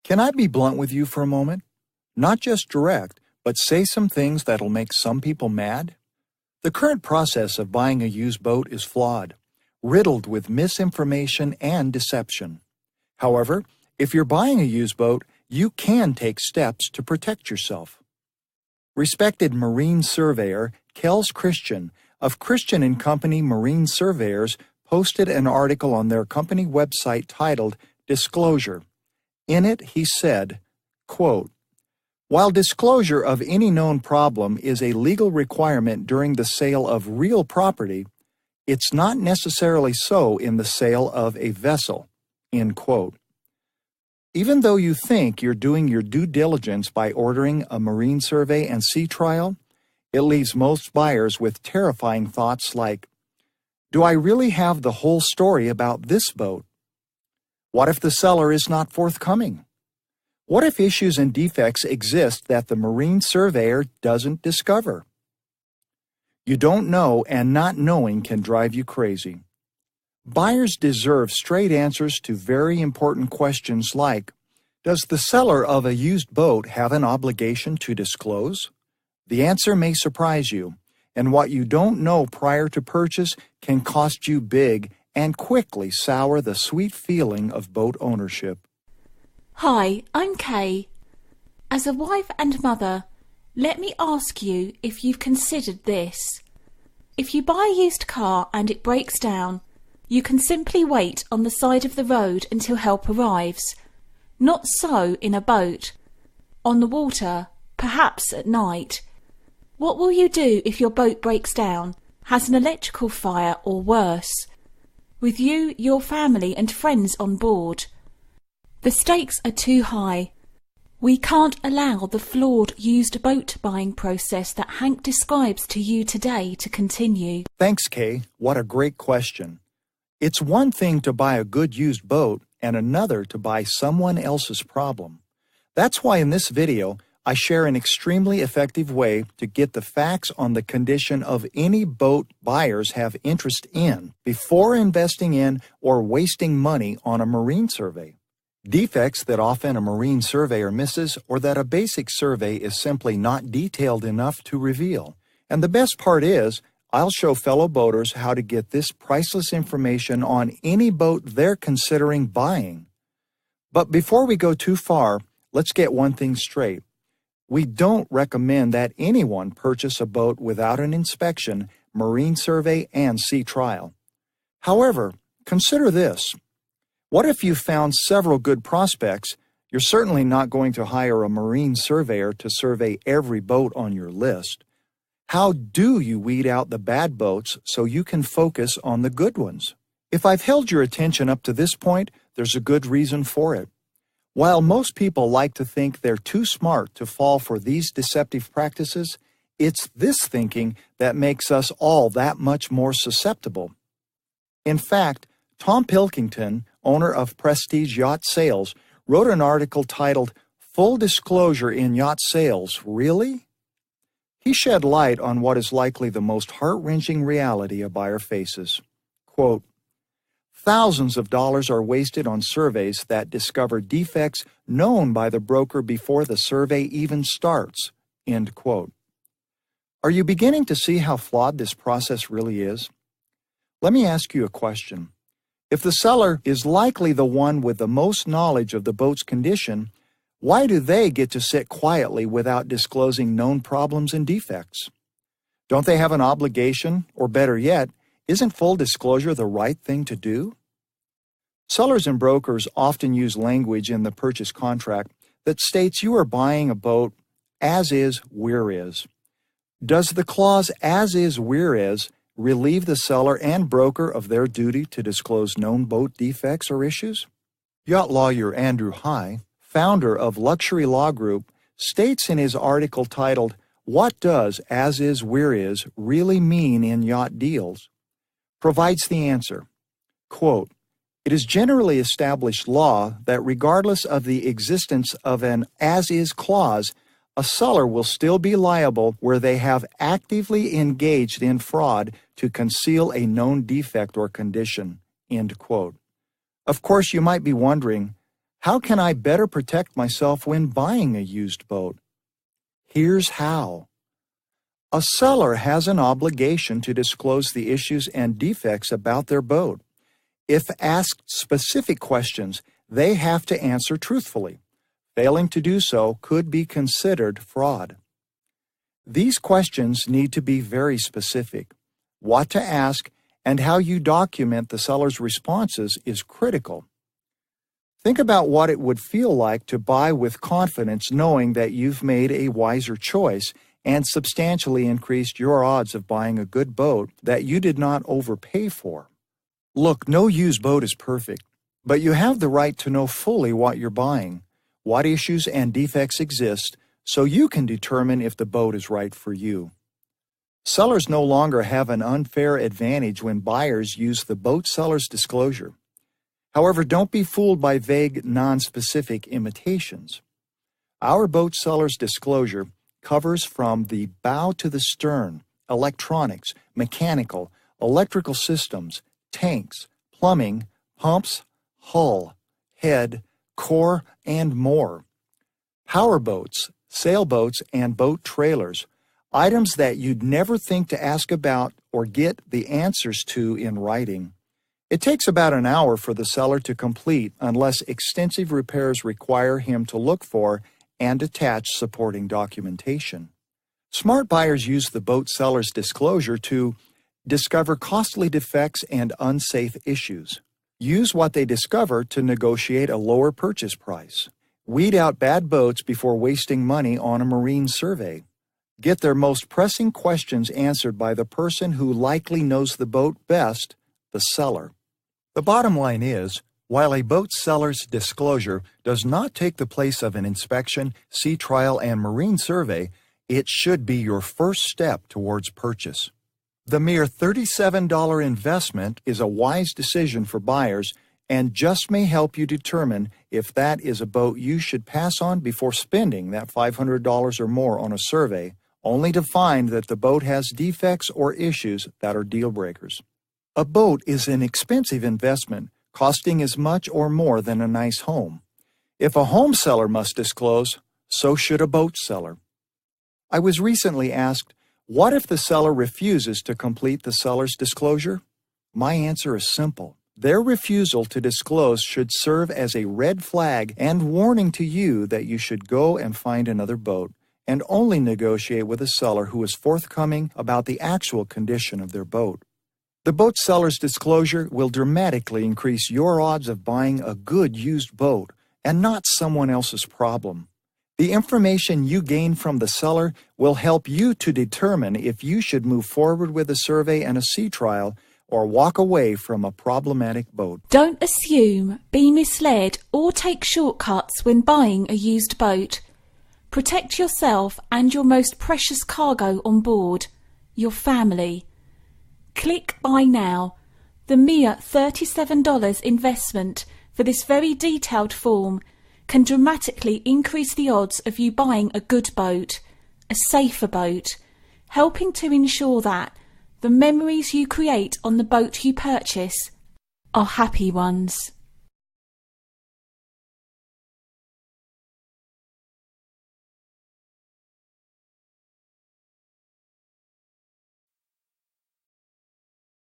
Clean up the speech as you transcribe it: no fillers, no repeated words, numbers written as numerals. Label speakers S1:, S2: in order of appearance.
S1: Can I be blunt with you for a moment? Not just direct, but say some things that'll make some people mad? The current process of buying a used boat is flawed, riddled with misinformation and deception. However, if you're buying a used boat, you can take steps to protect yourself. Respected marine surveyor Kels Christian of Christian & Company Marine Surveyors posted an article on their company website titled Disclosure. In it, he said, quote, "While disclosure of any known problem is a legal requirement during the sale of real property, it's not necessarily so in the sale of a vessel." End quote. Even though you think you're doing your due diligence by ordering a marine survey and sea trial, it leaves most buyers with terrifying thoughts like, do I really have the whole story about this boat? What if the seller is not forthcoming? What if issues and defects exist that the marine surveyor doesn't discover? You don't know, and not knowing can drive you crazy. Buyers deserve straight answers to very important questions like, does the seller of a used boat have an obligation to disclose? The answer may surprise you, and what you don't know prior to purchase can cost you big and quickly sour the sweet feeling of boat ownership.
S2: Hi, I'm Kay. As a wife and mother, let me ask you if you've considered this. If you buy a used car and it breaks down, you can simply wait on the side of the road until help arrives. Not so in a boat. On the water, perhaps at night. What will you do if your boat breaks down, has an electrical fire or worse? With you, your family and friends on board. The stakes are too high. We can't allow the flawed used boat buying process that Hank describes to you today to continue.
S1: Thanks, Kay. What a great question. It's one thing to buy a good used boat and another to buy someone else's problem. That's why in this video, I share an extremely effective way to get the facts on the condition of any boat buyers have interest in before investing in or wasting money on a marine survey. Defects that often a marine surveyor misses or that a basic survey is simply not detailed enough to reveal. And the best part is, I'll show fellow boaters how to get this priceless information on any boat they're considering buying. But before we go too far, let's get one thing straight. We don't recommend that anyone purchase a boat without an inspection, marine survey, and sea trial. However, consider this. What if you found several good prospects? You're certainly not going to hire a marine surveyor to survey every boat on your list. How do you weed out the bad boats so you can focus on the good ones? If I've held your attention up to this point, there's a good reason for it. While most people like to think they're too smart to fall for these deceptive practices, it's this thinking that makes us all that much more susceptible. In fact, Tom Pilkington, owner of Prestige Yacht Sales, wrote an article titled, "Full Disclosure in Yacht Sales, Really?" He shed light on what is likely the most heart-wrenching reality a buyer faces. Quote, "Thousands of dollars are wasted on surveys that discover defects known by the broker before the survey even starts." End quote. Are you beginning to see how flawed this process really is? Let me ask you a question. If the seller is likely the one with the most knowledge of the boat's condition, why do they get to sit quietly without disclosing known problems and defects? Don't they have an obligation, or better yet, isn't full disclosure the right thing to do? Sellers and brokers often use language in the purchase contract that states you are buying a boat as is, where is. Does the clause as is, where is relieve the seller and broker of their duty to disclose known boat defects or issues? Yacht lawyer Andrew High, founder of Luxury Law Group, states in his article titled, "What Does As Is, Where Is Really Mean in Yacht Deals?" provides the answer. Quote, "It is generally established law that regardless of the existence of an as-is clause, a seller will still be liable where they have actively engaged in fraud to conceal a known defect or condition." End quote. Of course, you might be wondering, How can I better protect myself when buying a used boat? Here's how. A seller has an obligation to disclose the issues and defects about their boat. If asked specific questions, they have to answer truthfully. Failing to do so could be considered fraud. These questions need to be very specific. What to ask and how you document the seller's responses is critical. Think about what it would feel like to buy with confidence knowing that you've made a wiser choice and substantially increased your odds of buying a good boat that you did not overpay for. Look, no used boat is perfect, but you have the right to know fully what you're buying, what issues and defects exist, so you can determine if the boat is right for you. Sellers no longer have an unfair advantage when buyers use the boat seller's disclosure. However, don't be fooled by vague, non-specific imitations. Our boat seller's disclosure covers from the bow to the stern, electronics, mechanical, electrical systems, tanks, plumbing, pumps, hull, head, core, and more. Power boats, sailboats, and boat trailers, items that you'd never think to ask about or get the answers to in writing. It takes about an hour for the seller to complete unless extensive repairs require him to look for and attach supporting documentation. Smart buyers use the boat seller's disclosure to discover costly defects and unsafe issues. Use what they discover to negotiate a lower purchase price. Weed out bad boats before wasting money on a marine survey. Get their most pressing questions answered by the person who likely knows the boat best, the seller. The bottom line is, while a boat seller's disclosure does not take the place of an inspection, sea trial, and marine survey, it should be your first step towards purchase. The mere $37 investment is a wise decision for buyers and just may help you determine if that is a boat you should pass on before spending that $500 or more on a survey, only to find that the boat has defects or issues that are deal breakers. A boat is an expensive investment, costing as much or more than a nice home. If a home seller must disclose, so should a boat seller. I was recently asked, what if the seller refuses to complete the seller's disclosure? My answer is simple. Their refusal to disclose should serve as a red flag and warning to you that you should go and find another boat and only negotiate with a seller who is forthcoming about the actual condition of their boat. The boat seller's disclosure will dramatically increase your odds of buying a good used boat and not someone else's problem. The information you gain from the seller will help you to determine if you should move forward with a survey and a sea trial or walk away from a problematic boat.
S2: Don't assume, be misled, or take shortcuts when buying a used boat. Protect yourself and your most precious cargo on board, your family. Click Buy Now. The mere $37 investment for this very detailed form can dramatically increase the odds of you buying a good boat, a safer boat, helping to ensure that the memories you create on the boat you purchase are happy ones.